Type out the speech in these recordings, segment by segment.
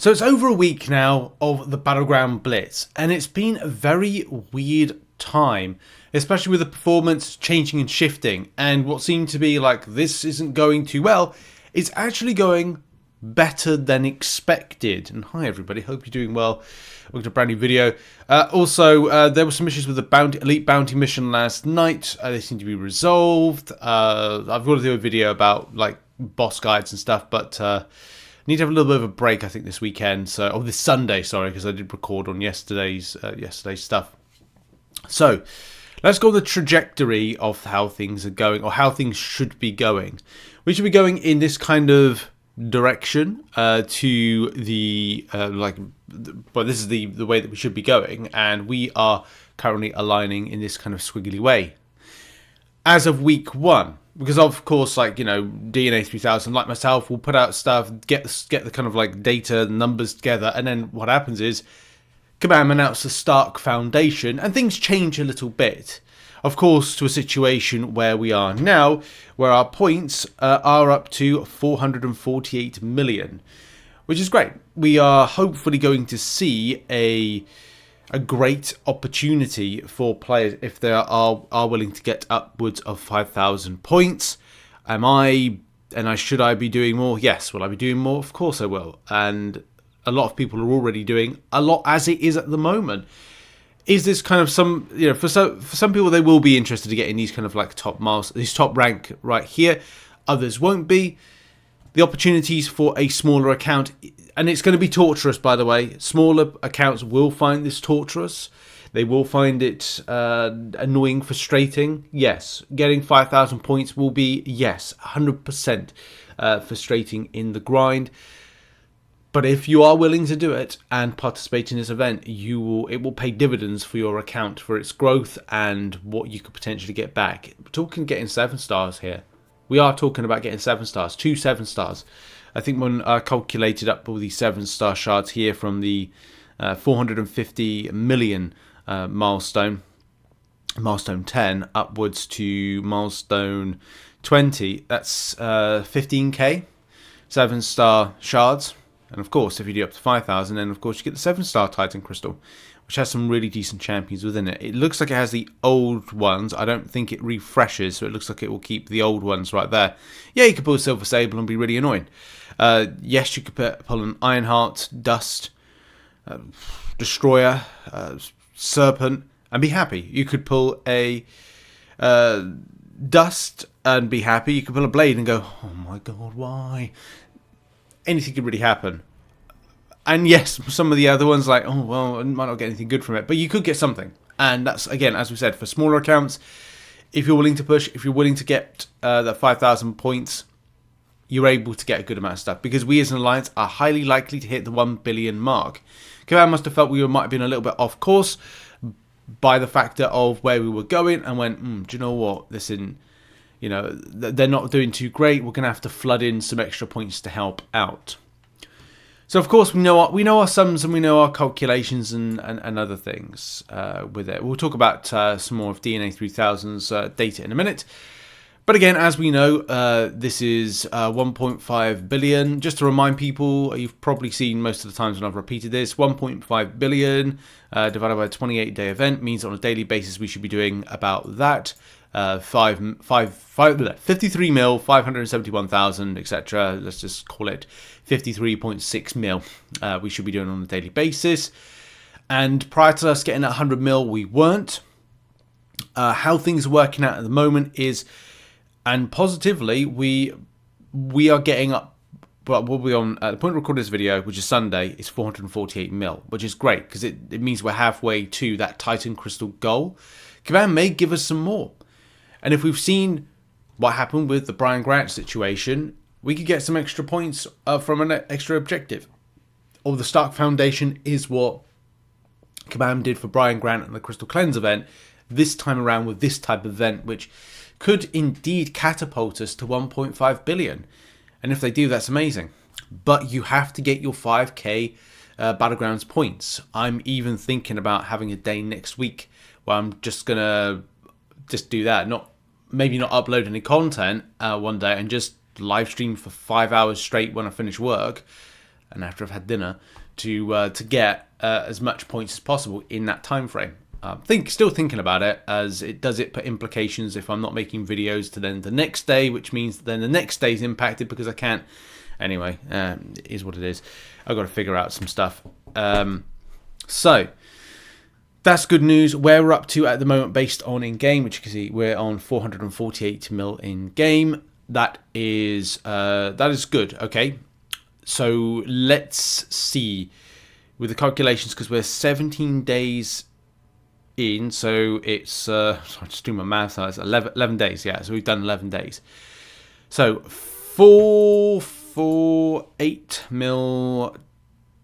So it's over a week now of the Battleground Blitz, and it's been a very weird time, especially with the performance changing and shifting, and what seemed to be like this isn't going too well, it's actually going better than expected. And hi everybody, hope you're doing well. Welcome to a brand new video. There were some issues with the elite bounty mission last night. They seem to be resolved. I've got to do a video about like boss guides and stuff, but need to have a little bit of a break, I think, this weekend. This Sunday, sorry, because I did record on yesterday's stuff. So, let's go on the trajectory of how things are going, or how things should be going. We should be going in this kind of direction to the this is the way that we should be going, and we are currently aligning in this kind of squiggly way as of week one. Because of course, like, you know, DNA 3000, like myself, will put out stuff, get the kind of like data, numbers together, and then what happens is Kabam announces the Stark Foundation, and things change a little bit. Of course, to a situation where we are now, where our points are up to 448 million, which is great. We are hopefully going to see a great opportunity for players if they are willing to get upwards of 5,000 points. Should I be doing more? Yes. Will I be doing more? Of course I will. And a lot of people are already doing a lot as it is at the moment. Is this kind of for some people, they will be interested to get in these kind of like this top rank right here. Others won't be. The opportunities for a smaller account, and it's going to be torturous, by the way. Smaller accounts will find this torturous. They will find it annoying, frustrating. Yes, getting 5,000 points will be, yes, 100% frustrating in the grind. But if you are willing to do it and participate in this event, it will pay dividends for your account, for its growth and what you could potentially get back. We're talking getting 7 stars here. We are talking about getting 7 stars, 2 7-stars. I think when I calculated up all these 7-star shards here from the 450 million milestone 10, upwards to milestone 20, that's 15k 7-star shards. And of course, if you do up to 5,000, then of course you get the 7-star Titan Crystal, which has some really decent champions within it. It looks like it has the old ones. I don't think it refreshes, so it looks like it will keep the old ones right there. Yeah, you could pull a Silver Sable and be really annoying. Yes, you could pull an Ironheart, Dust, Destroyer, Serpent, and be happy. You could pull a Dust and be happy. You could pull a Blade and go, oh my god, why? Anything could really happen. And yes, some of the other ones, like, oh, well, I might not get anything good from it, but you could get something. And that's, again, as we said, for smaller accounts, if you're willing to push, if you're willing to get that 5,000 points, you're able to get a good amount of stuff. Because we as an alliance are highly likely to hit the 1 billion mark. Kabam must have felt we might have been a little bit off course by the factor of where we were going, and went, do you know what, listen, you know, they're not doing too great. We're going to have to flood in some extra points to help out. So of course we know our sums and we know our calculations and other things with it. We'll talk about some more of DNA 3000's data in a minute. But again, as we know, this is 1.5 billion. Just to remind people, you've probably seen most of the times when I've repeated this, 1.5 billion divided by a 28-day event means on a daily basis we should be doing about that. 53 mil, 571,000, etc. Let's just call it 53.6 mil. We should be doing on a daily basis. And prior to us getting at 100 mil, we weren't. How things are working out at the moment is, and positively, we are getting up. Well, we'll be on at the point of recording this video, which is Sunday, is 448 mil, which is great because it means we're halfway to that Titan Crystal goal. Kabam may give us some more. And if we've seen what happened with the Brian Grant situation, we could get some extra points from an extra objective. Or the Stark Foundation is what Kabam did for Brian Grant and the Crystal Cleanse event, this time around with this type of event, which could indeed catapult us to 1.5 billion. And if they do, that's amazing. But you have to get your 5k Battlegrounds points. I'm even thinking about having a day next week where I'm just going to do that. Maybe not upload any content one day and just live stream for 5 hours straight when I finish work and after I've had dinner to get as much points as possible in that time frame. Still thinking about it, as it put implications if I'm not making videos to then the next day, which means then the next day is impacted because I can't. Anyway, it is what it is. I've got to figure out some stuff. So that's good news. Where we're up to at the moment based on in-game, which you can see we're on 448 mil in-game. That is good. Okay, so let's see with the calculations, because we're 17 days in, so it's sorry, just doing my math. So it's 11 days. Yeah, so we've done 11 days. So 448 mil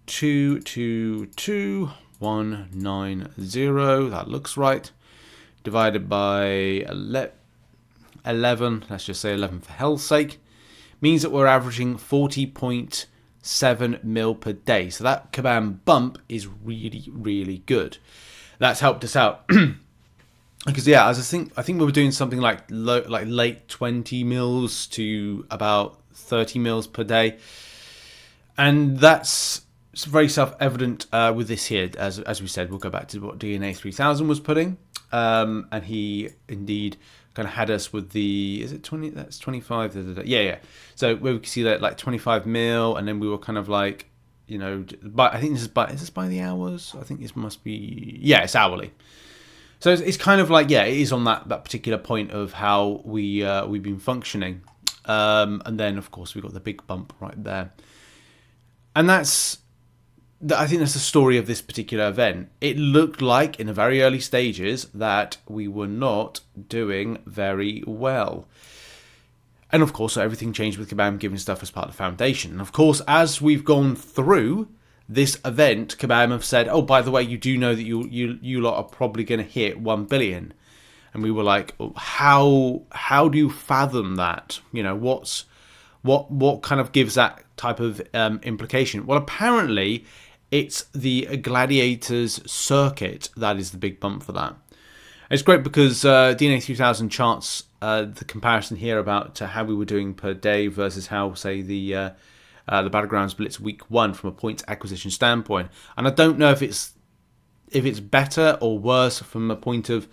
222,190. That looks right. Divided by 11. Let's just say 11 for hell's sake. Means that we're averaging 40.7 mil per day. So that Kabam bump is really, really good. That's helped us out. Because yeah, as I think we were doing something like late 20 mils to about 30 mils per day, and that's very self-evident with this here. As we said, we'll go back to what DNA 3000 was putting, and he indeed kind of had us with the, is it 20? That's 25. Yeah. So we can see that like 25 mil, and then we were kind of like, you know, I think is this by the hours? I think this must be, yeah, it's hourly. So it's kind of like, yeah, it is on that particular point of how we've been functioning. And then, of course, we got the big bump right there. And I think that's the story of this particular event. It looked like, in the very early stages, that we were not doing very well. And, of course, everything changed with Kabam giving stuff as part of the foundation. And, of course, as we've gone through this event, Kabam have said, oh, by the way, you do know that you lot are probably going to hit 1 billion. And we were like, oh, how do you fathom that? You know, what kind of gives that type of implication? Well, apparently it's the Gladiators circuit that is the big bump for that. It's great because DNA 3000 charts the comparison here about how we were doing per day versus how, say, the Battlegrounds Blitz week 1 from a points acquisition standpoint. And I don't know if it's better or worse from a point of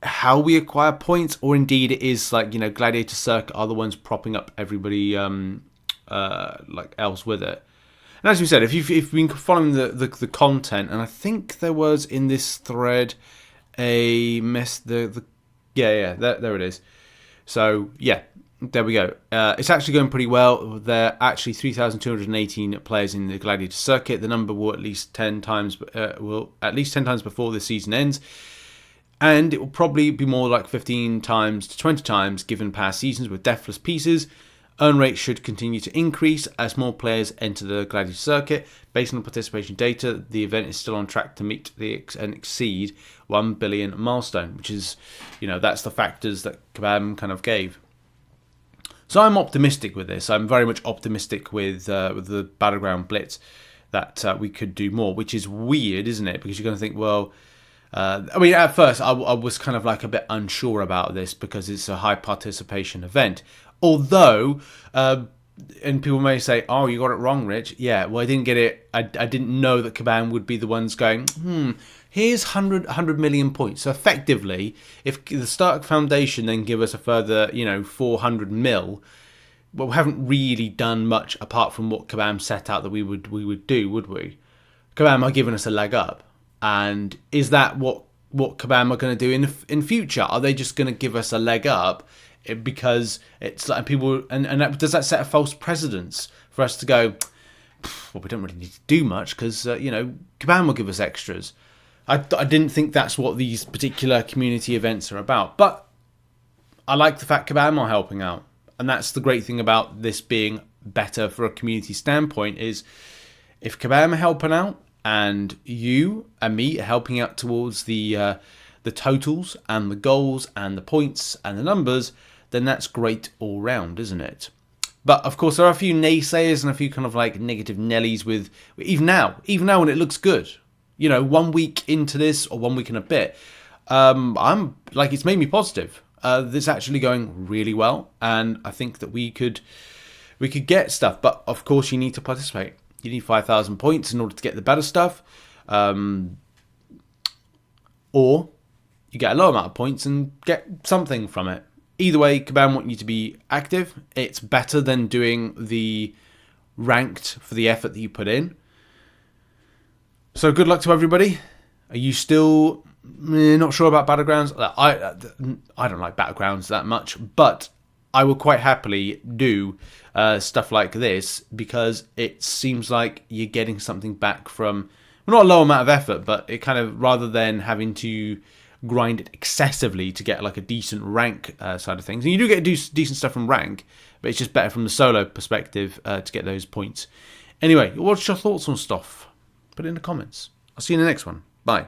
how we acquire points, or indeed it is like, you know, Gladiator Circuit are the ones propping up everybody like else with it. And as we said, if you've been following the content, and I think there was in this thread a there it is. So yeah, there we go. It's actually going pretty well. There are actually 3,218 players in the Gladiator Circuit. The number will at least 10 times before the season ends. And it will probably be more like 15 times to 20 times given past seasons with deathless pieces. Earn rate should continue to increase as more players enter the Gladiator Circuit. Based on participation data, the event is still on track to meet and exceed 1 billion milestone, which is, you know, that's the factors that Kabam kind of gave. So I'm optimistic with this. I'm very much optimistic with the Battleground Blitz that we could do more, which is weird, isn't it? Because you're going to think, well, I mean, at first I was kind of like a bit unsure about this because it's a high participation event. Although, and people may say, oh, you got it wrong, Rich. Yeah, well, I didn't get it. I didn't know that Kabam would be the ones going, here's 100 million points. So effectively, if the Stark Foundation then give us a further, 400 mil, well, we haven't really done much apart from what Kabam set out that we would do, would we? Kabam are giving us a leg up. And is that what Kabam are going to do in future? Are they just going to give us a leg up because it's like people, and does that set a false precedence for us to go, well, we don't really need to do much because Kabam will give us extras. I didn't think that's what these particular community events are about, but I like the fact Kabam are helping out, and that's the great thing about this being better for a community standpoint is if Kabam are helping out and you and me are helping out towards the totals and the goals and the points and the numbers, then that's great all round, isn't it? But of course, there are a few naysayers and a few kind of like negative Nellies with even now when it looks good. 1 week into this or 1 week and a bit, I'm like, it's made me positive. This is actually going really well, and I think that we could get stuff. But of course, you need to participate. you need 5,000 points in order to get the better stuff, or you get a low amount of points and get something from it. Either way, Kabam want you to be active. It's better than doing the ranked for the effort that you put in. So good luck to everybody. Are you still not sure about Battlegrounds? I don't like Battlegrounds that much, but I will quite happily do stuff like this because it seems like you're getting something back from, well, not a low amount of effort, but it kind of, rather than having to grind it excessively to get like a decent rank side of things. And you do get decent stuff from rank, but it's just better from the solo perspective to get those points. Anyway, what's your thoughts on stuff? Put it in the comments. I'll see you in the next one. Bye.